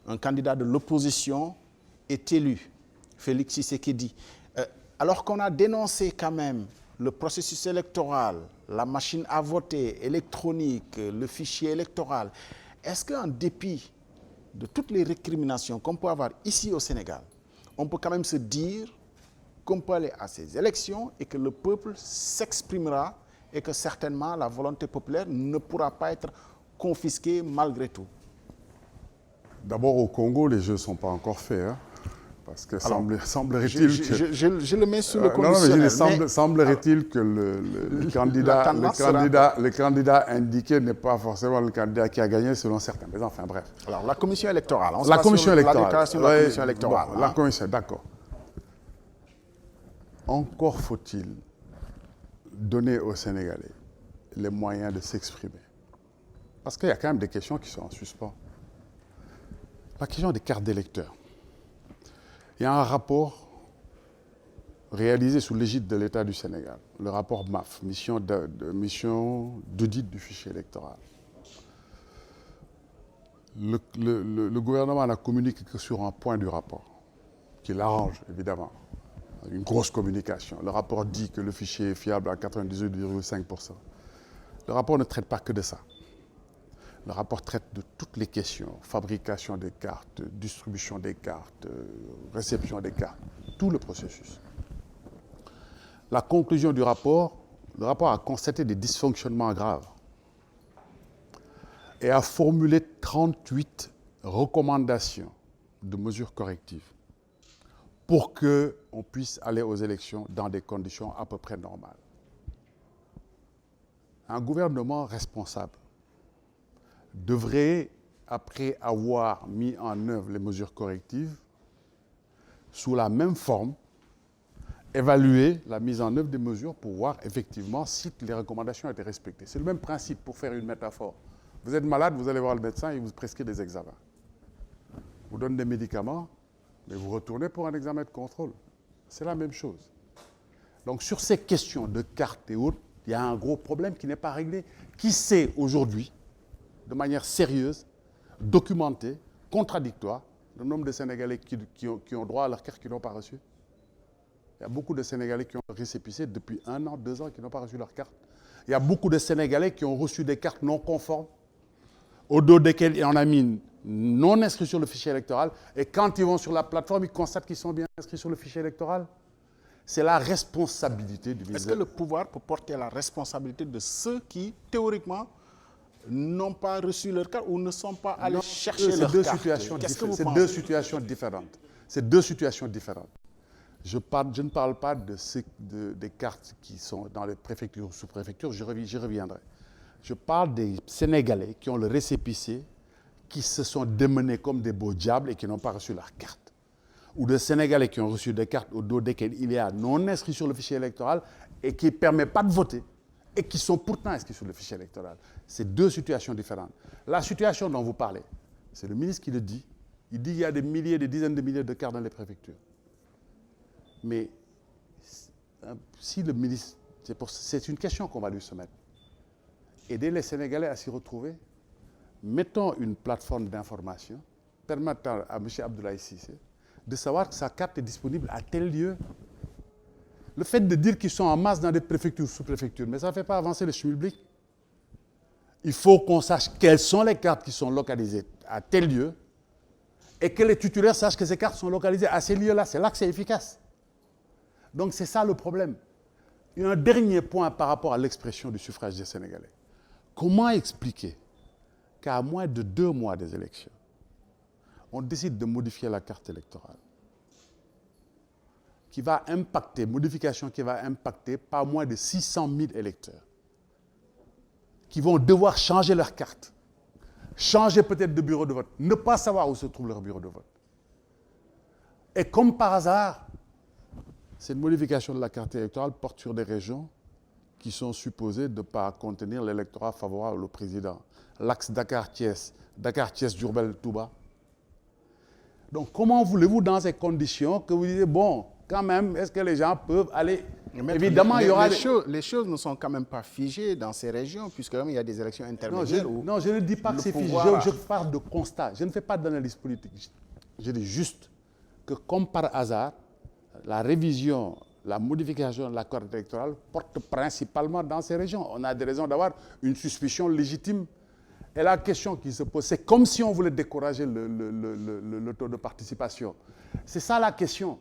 Speaker 1: un candidat de l'opposition est élu, Félix Tshisekedi. alors qu'on a dénoncé quand même le processus électoral, la machine à voter électronique, le fichier électoral, est-ce qu'en dépit de toutes les récriminations qu'on peut avoir ici au Sénégal, on peut quand même se dire qu'on peut aller à ces élections et que le peuple s'exprimera et que certainement la volonté populaire ne pourra pas être confisquée malgré tout?
Speaker 2: D'abord, au Congo, les jeux ne sont pas encore faits. Hein, parce que semblerait-il que...
Speaker 1: Je le mets sous le
Speaker 2: non, mais
Speaker 1: conditionnel.
Speaker 2: Semblerait-il que le candidat indiqué n'est pas forcément le candidat qui a gagné selon certains. Mais enfin, bref.
Speaker 1: Alors, la commission électorale.
Speaker 2: La commission électorale.
Speaker 1: La déclaration de la commission électorale.
Speaker 2: Bon, la commission, d'accord. Encore faut-il donner aux Sénégalais les moyens de s'exprimer. Parce qu'il y a quand même des questions qui sont en suspens. La question des cartes d'électeurs. Il y a un rapport réalisé sous l'égide de l'État du Sénégal, le rapport MAF, mission d'audit du fichier électoral. Le gouvernement n'a communiqué que sur un point du rapport, qui l'arrange évidemment. Une grosse communication. Le rapport dit que le fichier est fiable à 98,5%. Le rapport ne traite pas que de ça. Le rapport traite de toutes les questions, fabrication des cartes, distribution des cartes, réception des cartes, tout le processus. La conclusion du rapport, le rapport a constaté des dysfonctionnements graves et a formulé 38 recommandations de mesures correctives pour qu'on puisse aller aux élections dans des conditions à peu près normales. Un gouvernement responsable devrait, après avoir mis en œuvre les mesures correctives, sous la même forme, évaluer la mise en œuvre des mesures pour voir effectivement si les recommandations étaient respectées. C'est le même principe, pour faire une métaphore. Vous êtes malade, vous allez voir le médecin et il vous prescrit des examens. Vous donne des médicaments, mais vous retournez pour un examen de contrôle. C'est la même chose. Donc sur ces questions de cartes et autres, il y a un gros problème qui n'est pas réglé. Qui sait aujourd'hui, de manière sérieuse, documentée, contradictoire, le nombre de Sénégalais qui ont droit à leur carte qui n'ont pas reçu? Il y a beaucoup de Sénégalais qui ont récépissé depuis 1 an, 2 ans, qui n'ont pas reçu leur carte. Il y a beaucoup de Sénégalais qui ont reçu des cartes non conformes, au dos desquelles il y en a mis non inscrits sur le fichier électoral, et quand ils vont sur la plateforme, ils constatent qu'ils sont bien inscrits sur le fichier électoral. C'est la responsabilité du ministère.
Speaker 1: Est-ce que le pouvoir peut porter la responsabilité de ceux qui, théoriquement, n'ont pas reçu leur carte ou ne sont pas allés chercher leur carte?
Speaker 2: C'est deux situations différentes. C'est deux situations différentes. Je ne parle pas des cartes qui sont dans les préfectures ou sous-préfectures, j'y reviendrai. Je parle des Sénégalais qui ont le récépissé, qui se sont démenés comme des beaux diables et qui n'ont pas reçu leur carte. Ou des Sénégalais qui ont reçu des cartes au dos desquelles il y a non inscrits sur le fichier électoral et qui ne permettent pas de voter et qui sont pourtant inscrits sur le fichier électoral. C'est deux situations différentes. La situation dont vous parlez, c'est le ministre qui le dit. Il dit qu'il y a des milliers, des dizaines de milliers de cartes dans les préfectures. Mais si le ministre, c'est une question qu'on va lui soumettre. Aider les Sénégalais à s'y retrouver. Mettons une plateforme d'information permettant à M. Abdoulaye Cissé de savoir que sa carte est disponible à tel lieu. Le fait de dire qu'ils sont en masse dans des préfectures, sous-préfectures, mais ça ne fait pas avancer le schmilblick. Il faut qu'on sache quelles sont les cartes qui sont localisées à tel lieu et que les titulaires sachent que ces cartes sont localisées à ces lieux-là. C'est là que c'est efficace. Donc c'est ça le problème. Il y a un dernier point par rapport à l'expression du suffrage des Sénégalais. Comment expliquer qu'à moins de 2 mois des élections, on décide de modifier la carte électorale qui va impacter, modification qui va impacter pas moins de 600 000 électeurs qui vont devoir changer leur carte, changer peut-être de bureau de vote, ne pas savoir où se trouve leur bureau de vote. Et comme par hasard, cette modification de la carte électorale porte sur des régions qui sont supposées de ne pas contenir l'électorat favorable au président. L'axe Dakar-Thiès, Diourbel-Touba. Donc comment voulez-vous dans ces conditions que vous disiez, bon, quand même, est-ce que les gens peuvent aller... Évidemment, il y aura...
Speaker 1: Les choses ne sont quand même pas figées dans ces régions, puisqu'il y a des élections intermédiaires.
Speaker 2: Non, je ne dis pas que c'est figé, je parle de constat. Je ne fais pas d'analyse politique. Je dis juste que, comme par hasard, la révision la modification de la carte électorale porte principalement dans ces régions. On a des raisons d'avoir une suspicion légitime. Et la question qui se pose, c'est comme si on voulait décourager le taux de participation. C'est ça la question.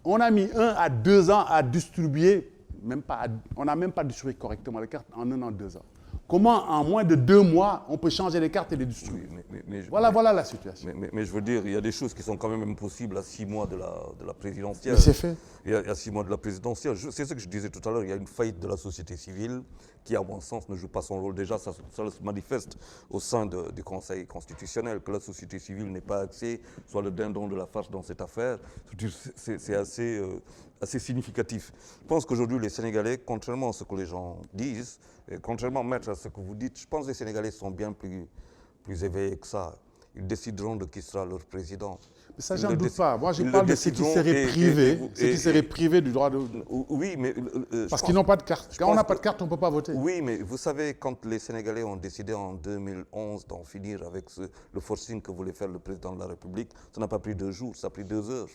Speaker 2: On a mis 1 à 2 ans à distribuer, on n'a même pas distribué correctement les cartes en 1 an, 2 ans. Comment, en moins de 2 mois, on peut changer les cartes et les distribuer? Voilà la situation.
Speaker 3: Mais je veux dire, il y a des choses qui sont quand même impossibles à 6 mois de la présidentielle.
Speaker 2: Mais c'est fait.
Speaker 3: Il y a 6 mois de la présidentielle. C'est ce que je disais tout à l'heure, il y a une faillite de la société civile qui, à mon sens, ne joue pas son rôle. Déjà, ça se manifeste au sein du Conseil constitutionnel, que la société civile n'est pas axée, soit le dindon de la farce dans cette affaire. C'est assez significatif. Je pense qu'aujourd'hui, les Sénégalais, contrairement à ce que les gens disent, et contrairement, maître, à ce que vous dites, je pense que les Sénégalais sont bien plus éveillés que ça. Ils décideront de qui sera leur président.
Speaker 2: Mais ça, j'en doute pas. Moi, je parle de ceux qui seraient privés, ceux qui seraient privés du droit de...
Speaker 3: Oui, mais...
Speaker 2: Parce qu'ils n'ont pas de carte. Quand on n'a pas de carte, on ne peut pas voter.
Speaker 3: Oui, mais vous savez, quand les Sénégalais ont décidé en 2011 d'en finir avec le forcing que voulait faire le président de la République, ça n'a pas pris 2 jours, ça a pris 2 heures.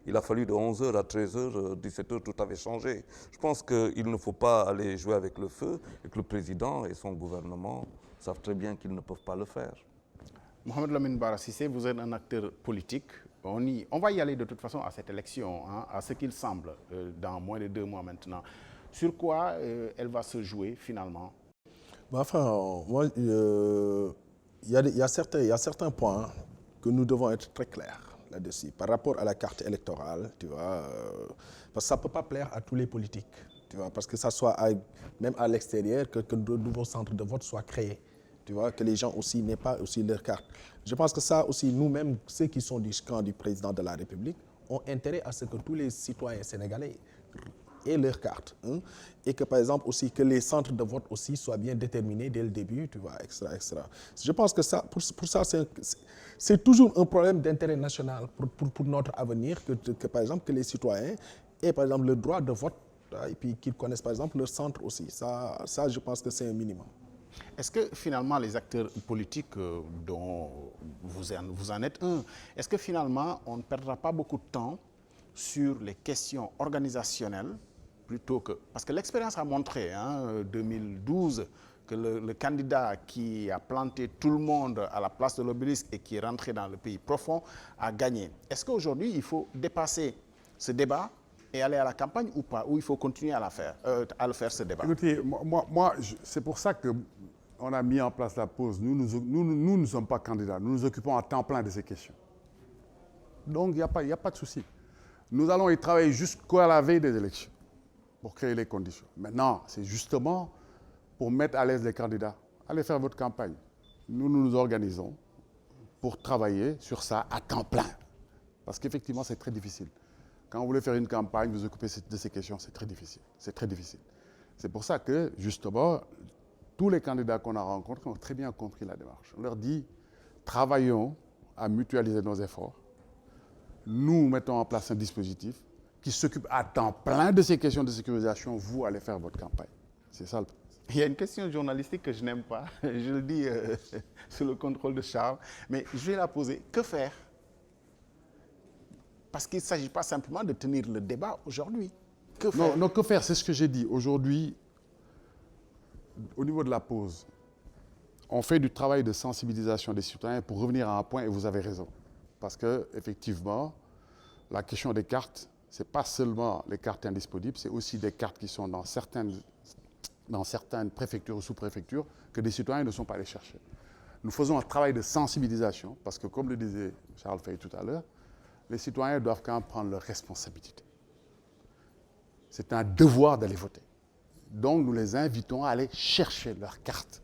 Speaker 3: Il a fallu de 11h à 13h, 17h, tout avait changé. Je pense qu'il ne faut pas aller jouer avec le feu et que le président et son gouvernement savent très bien qu'ils ne peuvent pas le faire.
Speaker 1: Mohamed Lamine Bara Cissé, vous êtes un acteur politique. On va y aller de toute façon à cette élection, hein, à ce qu'il semble, dans moins de 2 mois maintenant. Sur quoi elle va se jouer finalement?
Speaker 4: Enfin, moi, il y a certains points que nous devons être très clairs là-dessus. Par rapport à la carte électorale, tu vois, parce que ça ne peut pas plaire à tous les politiques, tu vois, parce que ça soit même à l'extérieur, que de nouveaux centres de vote soient créés, tu vois, que les gens aussi n'aient pas aussi leur carte. Je pense que ça aussi, nous-mêmes, ceux qui sont du camp du président de la République, ont intérêt à ce que tous les citoyens sénégalais aient leur carte. Hein, et que, par exemple, aussi, que les centres de vote aussi soient bien déterminés dès le début, tu vois, etc., etc. Je pense que ça, pour ça, c'est toujours un problème d'intérêt national pour notre avenir, que, par exemple, que les citoyens aient, par exemple, le droit de vote, et puis qu'ils connaissent, par exemple, leur centre aussi. Ça, je pense que c'est un minimum.
Speaker 1: Est-ce que finalement les acteurs politiques dont vous en êtes un, est-ce que finalement on ne perdra pas beaucoup de temps sur les questions organisationnelles plutôt que... Parce que l'expérience a montré, en 2012, que le candidat qui a planté tout le monde à la place de l'obélisque et qui est rentré dans le pays profond a gagné. Est-ce qu'aujourd'hui il faut dépasser ce débat et aller à la campagne ou pas? Ou il faut continuer à le faire ce débat?
Speaker 2: Écoutez, moi c'est pour ça qu'on a mis en place la pause. Nous ne sommes pas candidats. Nous nous occupons à temps plein de ces questions. Donc, il n'y a pas de souci. Nous allons y travailler jusqu'à la veille des élections pour créer les conditions. Maintenant, c'est justement pour mettre à l'aise les candidats. Allez faire votre campagne. Nous nous organisons pour travailler sur ça à temps plein. Parce qu'effectivement, c'est très difficile. Quand vous voulez faire une campagne, vous occupez de ces questions, c'est très difficile. C'est très difficile. C'est pour ça que, justement, tous les candidats qu'on a rencontrés ont très bien compris la démarche. On leur dit, travaillons à mutualiser nos efforts. Nous mettons en place un dispositif qui s'occupe à temps plein de ces questions de sécurisation. Vous allez faire votre campagne. C'est ça le problème.
Speaker 1: Il y a une question journalistique que je n'aime pas. Je le dis sous le contrôle de Charles. Mais je vais la poser. Que faire? Parce qu'il ne s'agit pas simplement de tenir le débat aujourd'hui. Que faire?
Speaker 2: Non, que faire? C'est ce que j'ai dit. Aujourd'hui, au niveau de la pause, on fait du travail de sensibilisation des citoyens pour revenir à un point, et vous avez raison. Parce qu'effectivement, la question des cartes, ce n'est pas seulement les cartes indisponibles, c'est aussi des cartes qui sont dans certaines préfectures ou sous-préfectures que des citoyens ne sont pas allés chercher. Nous faisons un travail de sensibilisation, parce que comme le disait Charles Fay tout à l'heure, les citoyens doivent quand même prendre leurs responsabilités. C'est un devoir d'aller voter. Donc, nous les invitons à aller chercher leur carte.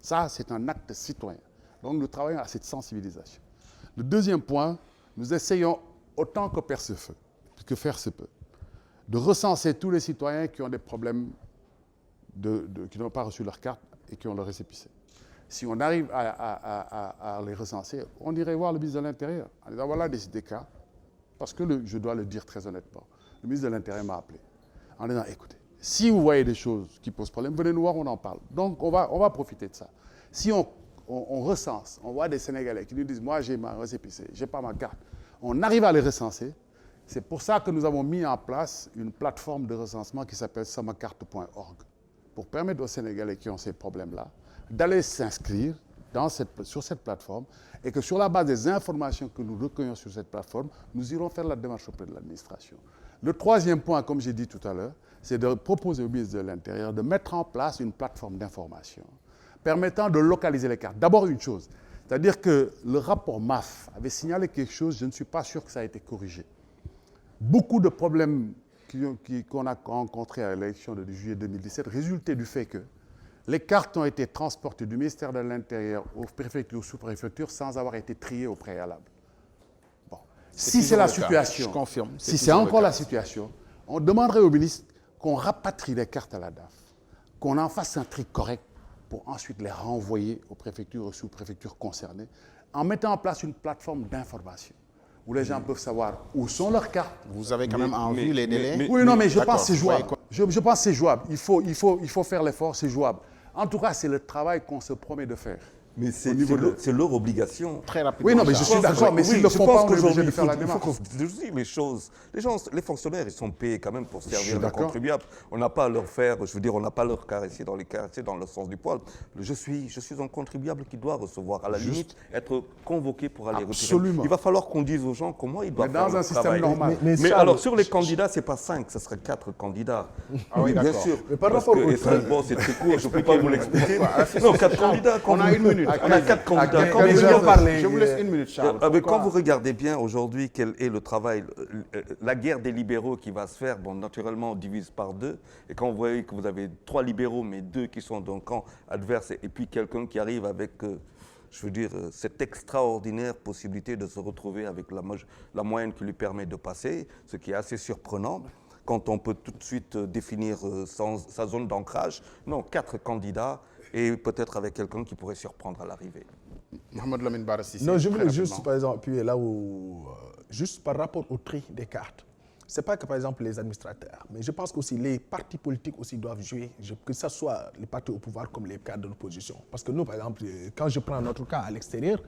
Speaker 2: Ça, c'est un acte citoyen. Donc, nous travaillons à cette sensibilisation. Le deuxième point, nous essayons, autant que faire se peut, de recenser tous les citoyens qui ont des problèmes, qui n'ont pas reçu leur carte et qui ont le récépissé. Si on arrive à les recenser, on irait voir le ministre de l'Intérieur en disant voilà des cas, parce que je dois le dire très honnêtement, le ministre de l'Intérieur m'a appelé en disant écoutez, si vous voyez des choses qui posent problème, venez nous voir, on en parle. Donc on va profiter de ça. Si on recense, on voit des Sénégalais qui nous disent moi j'ai ma récépissé, j'ai pas ma carte, on arrive à les recenser, C'est pour ça que nous avons mis en place une plateforme de recensement qui s'appelle samacarte.org pour permettre aux Sénégalais qui ont ces problèmes-là d'aller s'inscrire sur cette plateforme et que sur la base des informations que nous recueillons sur cette plateforme, nous irons faire la démarche auprès de l'administration. Le troisième point, comme j'ai dit tout à l'heure, c'est de proposer au ministre de l'Intérieur de mettre en place une plateforme d'information permettant de localiser les cartes. D'abord une chose, c'est-à-dire que le rapport MAF avait signalé quelque chose, je ne suis pas sûr que ça a été corrigé. Beaucoup de problèmes qu'on a rencontrés à l'élection de juillet 2017 résultaient du fait que les cartes ont été transportées du ministère de l'Intérieur aux préfectures, aux sous-préfectures sans avoir été triées au préalable. Bon. Si c'est la situation,
Speaker 1: je confirme.
Speaker 2: Si c'est encore la situation, on demanderait au ministre qu'on rapatrie les cartes à la DAF, qu'on en fasse un tri correct pour ensuite les renvoyer aux préfectures, aux sous-préfectures concernées, en mettant en place une plateforme d'information où les gens peuvent savoir où sont leurs cartes.
Speaker 1: Vous avez quand même en vue les délais.
Speaker 2: Oui, non, mais je pense que c'est jouable. Je pense que c'est jouable. Il faut faire l'effort, c'est jouable. En tout cas, c'est le travail qu'on se promet de faire.
Speaker 3: Mais c'est leur obligation.
Speaker 1: Très rapidement.
Speaker 2: Oui, non, mais je suis d'accord, mais s'ils ne le font pas, on est obligé de faire la démarche.
Speaker 3: Il faut qu'on dise les choses. Les fonctionnaires, ils sont payés quand même pour servir les contribuables. On n'a pas à leur faire, je veux dire, on n'a pas à leur caresser dans le sens du poil. Je suis un contribuable qui doit recevoir, à la limite, être convoqué pour aller retirer.
Speaker 2: Absolument.
Speaker 3: Il va falloir qu'on dise aux gens comment ils doivent faire
Speaker 2: dans un système normal.
Speaker 3: Mais alors, sur les candidats, ce n'est pas 5, ce serait 4 candidats.
Speaker 1: Ah oui,
Speaker 3: bien sûr.
Speaker 4: Mais par rapport au
Speaker 3: bon, c'est très court, je ne peux pas vous l'expliquer. Non, 4 candidats.
Speaker 1: On a une minute.
Speaker 3: On a 4 candidats.
Speaker 1: Je vous laisse une minute, Charles.
Speaker 3: Quand vous regardez bien aujourd'hui quel est le travail, la guerre des libéraux qui va se faire, bon, naturellement, on divise par 2. Et quand vous voyez que vous avez 3 libéraux, mais 2 qui sont dans le camp adverse, et puis quelqu'un qui arrive avec, je veux dire, cette extraordinaire possibilité de se retrouver avec la moyenne qui lui permet de passer, ce qui est assez surprenant. Quand on peut tout de suite définir sa zone d'ancrage. Non, 4 candidats et peut-être avec quelqu'un qui pourrait surprendre à l'arrivée.
Speaker 1: Mohamed Lamine Bara Cissé.
Speaker 4: Non, je voulais juste, par exemple, appuyer là où, juste par rapport au tri des cartes. Ce n'est pas que, par exemple, les administrateurs, mais je pense qu'aussi les partis politiques aussi doivent jouer, que ce soit les partis au pouvoir comme les cadres de l'opposition. Parce que nous, par exemple, quand je prends notre cas à l'extérieur,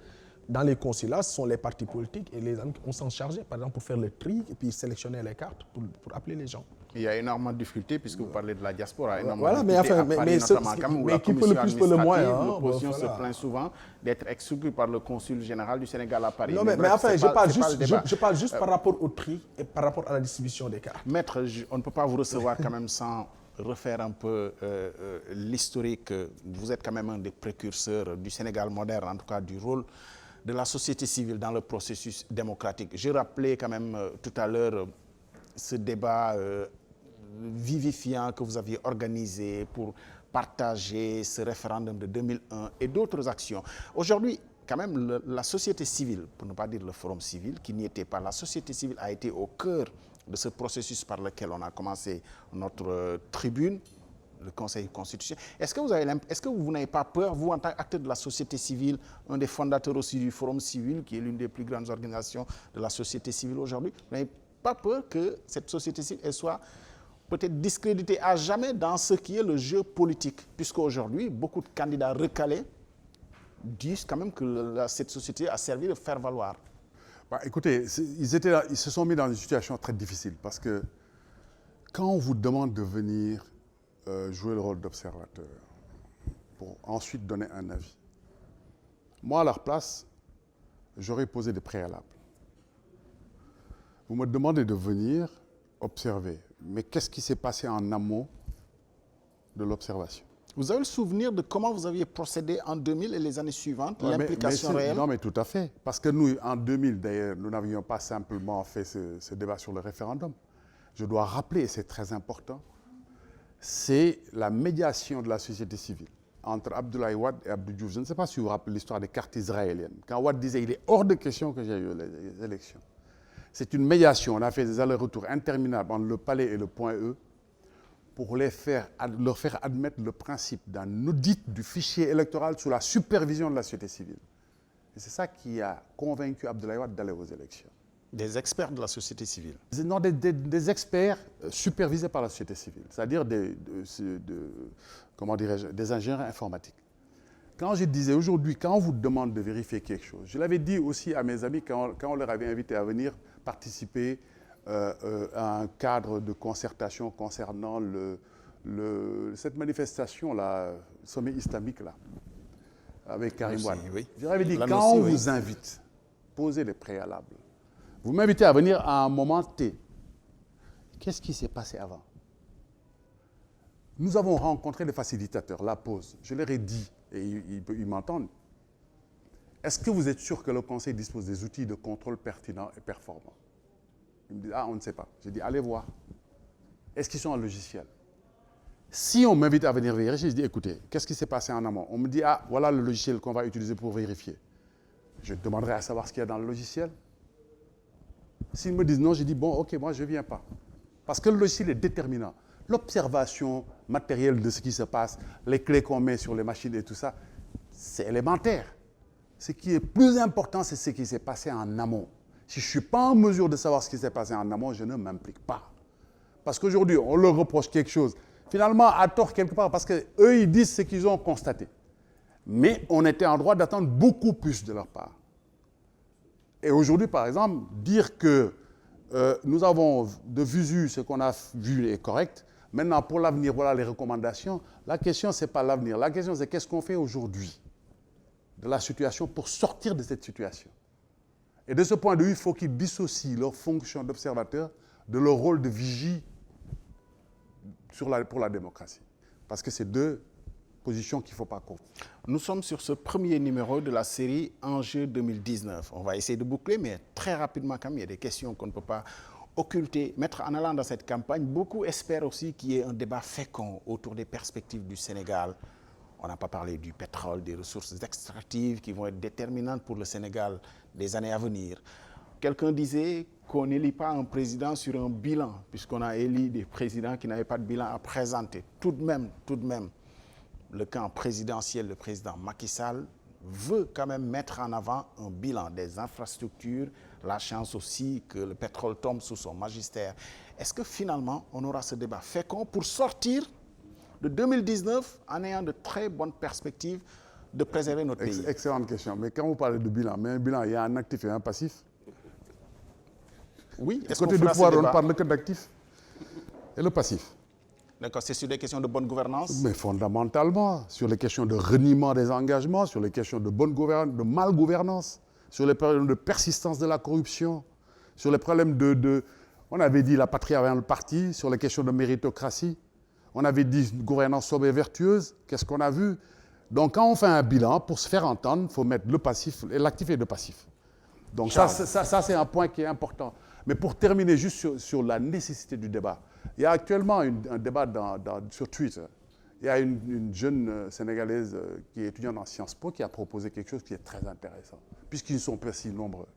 Speaker 4: dans les consulats, ce sont les partis politiques et les amis qui s'en charger, par exemple, pour faire le tri et puis sélectionner les cartes pour appeler les gens.
Speaker 1: Il y a énormément de difficultés puisque vous parlez de la diaspora.
Speaker 4: Voilà, mais enfin, mais qui peut le plus, peut le moins.
Speaker 1: L'opposition se plaint souvent d'être exclue par le consul général du Sénégal à Paris.
Speaker 4: Non, mais enfin, je parle juste par rapport au tri et par rapport à la distribution des cartes.
Speaker 1: Maître, on ne peut pas vous recevoir quand même sans refaire un peu l'historique. Vous êtes quand même un des précurseurs du Sénégal moderne, en tout cas du rôle de la société civile dans le processus démocratique. J'ai rappelé quand même tout à l'heure ce débat vivifiant que vous aviez organisé pour partager ce référendum de 2001 et d'autres actions. Aujourd'hui, quand même, la société civile, pour ne pas dire le forum civil, qui n'y était pas, la société civile a été au cœur de ce processus par lequel on a commencé notre tribune, le Conseil constitutionnel. Est-ce que vous n'avez pas peur, vous en tant qu'acteur de la société civile, un des fondateurs aussi du Forum civil, qui est l'une des plus grandes organisations de la société civile aujourd'hui, vous n'avez pas peur que cette société civile elle soit peut-être discréditée à jamais dans ce qui est le jeu politique, puisqu'aujourd'hui, beaucoup de candidats recalés disent quand même que cette société a servi de faire valoir.
Speaker 2: Bah, écoutez, ils se sont mis dans une situation très difficile parce que quand on vous demande de venir jouer le rôle d'observateur pour ensuite donner un avis, moi à leur place, j'aurais posé des préalables. Vous me demandez de venir observer, mais qu'est-ce qui s'est passé en amont de l'observation?
Speaker 1: Vous avez le souvenir de comment vous aviez procédé en 2000 et les années suivantes, l'implication réelle?
Speaker 2: Non, mais tout à fait. Parce que nous, en 2000, d'ailleurs, nous n'avions pas simplement fait ce débat sur le référendum. Je dois rappeler, et c'est très important, c'est la médiation de la société civile entre Abdoulaye Wade et Abdou Diouf. Je ne sais pas si vous vous rappelez l'histoire des cartes israéliennes. Quand Wade disait qu'il est hors de question que j'ai eu les élections. C'est une médiation. On a fait des allers-retours interminables entre le palais et le point E pour leur faire admettre le principe d'un audit du fichier électoral sous la supervision de la société civile. Et c'est ça qui a convaincu Abdoulaye Wade d'aller aux élections.
Speaker 1: Des experts de la société civile?
Speaker 2: Non, des experts supervisés par la société civile, c'est-à-dire comment dirais-je, des ingénieurs informatiques. Quand je disais aujourd'hui, quand on vous demande de vérifier quelque chose, je l'avais dit aussi à mes amis quand on leur avait invité à venir participer un cadre de concertation concernant cette manifestation-là, sommet islamique-là, avec Karim Wade.
Speaker 1: Oui.
Speaker 2: J'avais dit,
Speaker 1: Là
Speaker 2: quand
Speaker 1: aussi,
Speaker 2: on
Speaker 1: oui.
Speaker 2: vous invite, posez les préalables. Vous m'invitez à venir à un moment T. Qu'est-ce qui s'est passé avant? Nous avons rencontré les facilitateurs, la pause. Je leur ai dit, et ils m'entendent, est-ce que vous êtes sûr que le Conseil dispose des outils de contrôle pertinents et performants? Ils me disent, on ne sait pas. J'ai dit, allez voir. Est-ce qu'ils sont en logiciel? Si on m'invite à venir vérifier, je dis, écoutez, qu'est-ce qui s'est passé en amont? On me dit, voilà le logiciel qu'on va utiliser pour vérifier. Je demanderai à savoir ce qu'il y a dans le logiciel. S'ils me disent non, je dis, bon, ok, moi, je ne viens pas. Parce que le logiciel est déterminant. L'observation matérielle de ce qui se passe, les clés qu'on met sur les machines et tout ça, c'est élémentaire. Ce qui est plus important, c'est ce qui s'est passé en amont. Si je ne suis pas en mesure de savoir ce qui s'est passé en amont, je ne m'implique pas. Parce qu'aujourd'hui, on leur reproche quelque chose. Finalement, à tort quelque part, parce qu'eux, ils disent ce qu'ils ont constaté. Mais on était en droit d'attendre beaucoup plus de leur part. Et aujourd'hui, par exemple, dire que nous avons de visu ce qu'on a vu est correct. Maintenant, pour l'avenir, voilà les recommandations. La question, ce n'est pas l'avenir. La question, c'est qu'est-ce qu'on fait aujourd'hui de la situation pour sortir de cette situation. Et de ce point de vue, il faut qu'ils dissocient leur fonction d'observateur de leur rôle de vigie pour la démocratie. Parce que c'est deux positions qu'il ne faut pas confondre.
Speaker 1: Nous sommes sur ce premier numéro de la série Enjeux 2019. On va essayer de boucler, mais très rapidement quand même, il y a des questions qu'on ne peut pas occulter. Mettre en allant dans cette campagne, beaucoup espèrent aussi qu'il y ait un débat fécond autour des perspectives du Sénégal. On n'a pas parlé du pétrole, des ressources extractives qui vont être déterminantes pour le Sénégal des années à venir. Quelqu'un disait qu'on n'élit pas un président sur un bilan, puisqu'on a élu des présidents qui n'avaient pas de bilan à présenter. Tout de même, le camp présidentiel, le président Macky Sall, veut quand même mettre en avant un bilan des infrastructures, la chance aussi que le pétrole tombe sous son magistère. Est-ce que finalement, on aura ce débat fécond pour sortir de 2019 en ayant de très bonnes perspectives de préserver notre pays?
Speaker 2: Excellente question. Mais quand vous parlez de bilan, mais un bilan, il y a un actif et un passif.
Speaker 1: Oui, est-ce
Speaker 2: côté
Speaker 1: qu'on
Speaker 2: du
Speaker 1: fera
Speaker 2: pouvoir,
Speaker 1: ce
Speaker 2: on ne
Speaker 1: débat?
Speaker 2: parle que d'actif et le passif.
Speaker 1: D'accord, c'est sur des questions de bonne gouvernance?
Speaker 2: Mais fondamentalement, sur les questions de reniement des engagements, sur les questions de bonne gouvernance, de mal-gouvernance, sur les problèmes de persistance de la corruption, sur les problèmes on avait dit la patrie avant le parti, sur les questions de méritocratie, on avait dit gouvernance sobre et vertueuse, qu'est-ce qu'on a vu? Donc quand on fait un bilan, pour se faire entendre, il faut mettre le passif, l'actif et le passif. Donc ça c'est un point qui est important. Mais pour terminer juste sur la nécessité du débat, il y a actuellement un débat sur Twitter. Il y a une jeune Sénégalaise qui est étudiante en Sciences Po qui a proposé quelque chose qui est très intéressant, puisqu'ils ne sont pas si nombreux.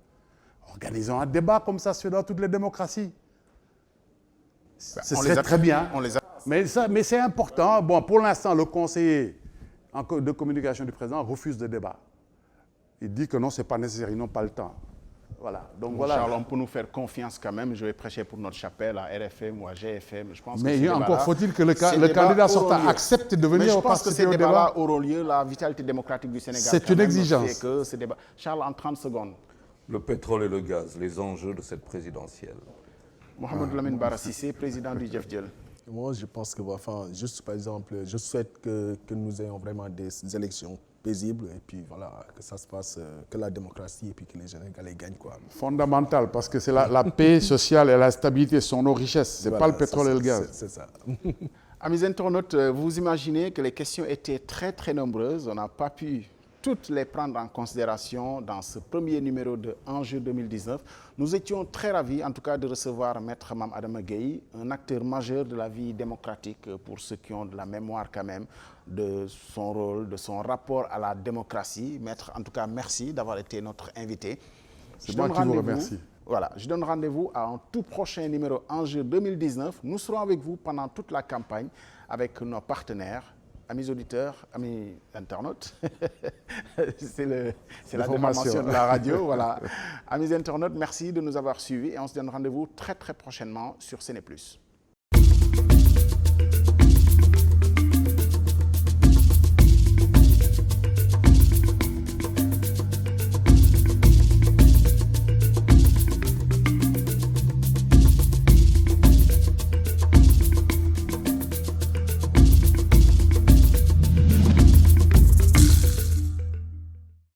Speaker 2: Organisons un débat comme ça se fait dans toutes les démocraties. Ce serait très bien. Mais c'est important. Bon, pour l'instant, le conseiller de communication du président refuse le débat. Il dit que non, ce n'est pas nécessaire, ils n'ont pas le temps. Voilà. Donc voilà.
Speaker 1: Charles, on peut nous faire confiance quand même. Je vais prêcher pour notre chapelle à RFM ou à GFM. Je pense
Speaker 2: mais
Speaker 1: que
Speaker 2: encore faut-il que le candidat sortant accepte de venir participer au débat.
Speaker 1: Je pense que ces débats-là auront lieu. La vitalité démocratique du Sénégal.
Speaker 2: C'est une exigence.
Speaker 1: Que ce débat... Charles, en 30 secondes.
Speaker 3: Le pétrole et le gaz, les enjeux de cette présidentielle.
Speaker 1: Mohamed Lamine Bara Cissé, président du Jefdjel.
Speaker 4: Moi, je pense que, juste par exemple, je souhaite que nous ayons vraiment des élections paisibles et puis voilà, que ça se passe, que la démocratie et puis que les Sénégalais gagnent, quoi.
Speaker 2: Fondamental, parce que c'est la paix sociale et la stabilité sont nos richesses, ce n'est pas le pétrole et le gaz.
Speaker 4: C'est ça.
Speaker 1: Amis internautes, vous imaginez que les questions étaient très très nombreuses. On n'a pas pu toutes les prendre en considération dans ce premier numéro de Enjeux 2019. Nous étions très ravis, en tout cas, de recevoir Maître Mame Adama Gueye, un acteur majeur de la vie démocratique, pour ceux qui ont de la mémoire quand même, de son rôle, de son rapport à la démocratie. Maître, en tout cas, merci d'avoir été notre invité.
Speaker 2: C'est moi qui vous remercie.
Speaker 1: Voilà, je donne rendez-vous à un tout prochain numéro Enjeux 2019. Nous serons avec vous pendant toute la campagne avec nos partenaires. Amis auditeurs, amis internautes, c'est la déformation de la radio, voilà. Amis internautes, merci de nous avoir suivis et on se donne rendez-vous très très prochainement sur Séné+.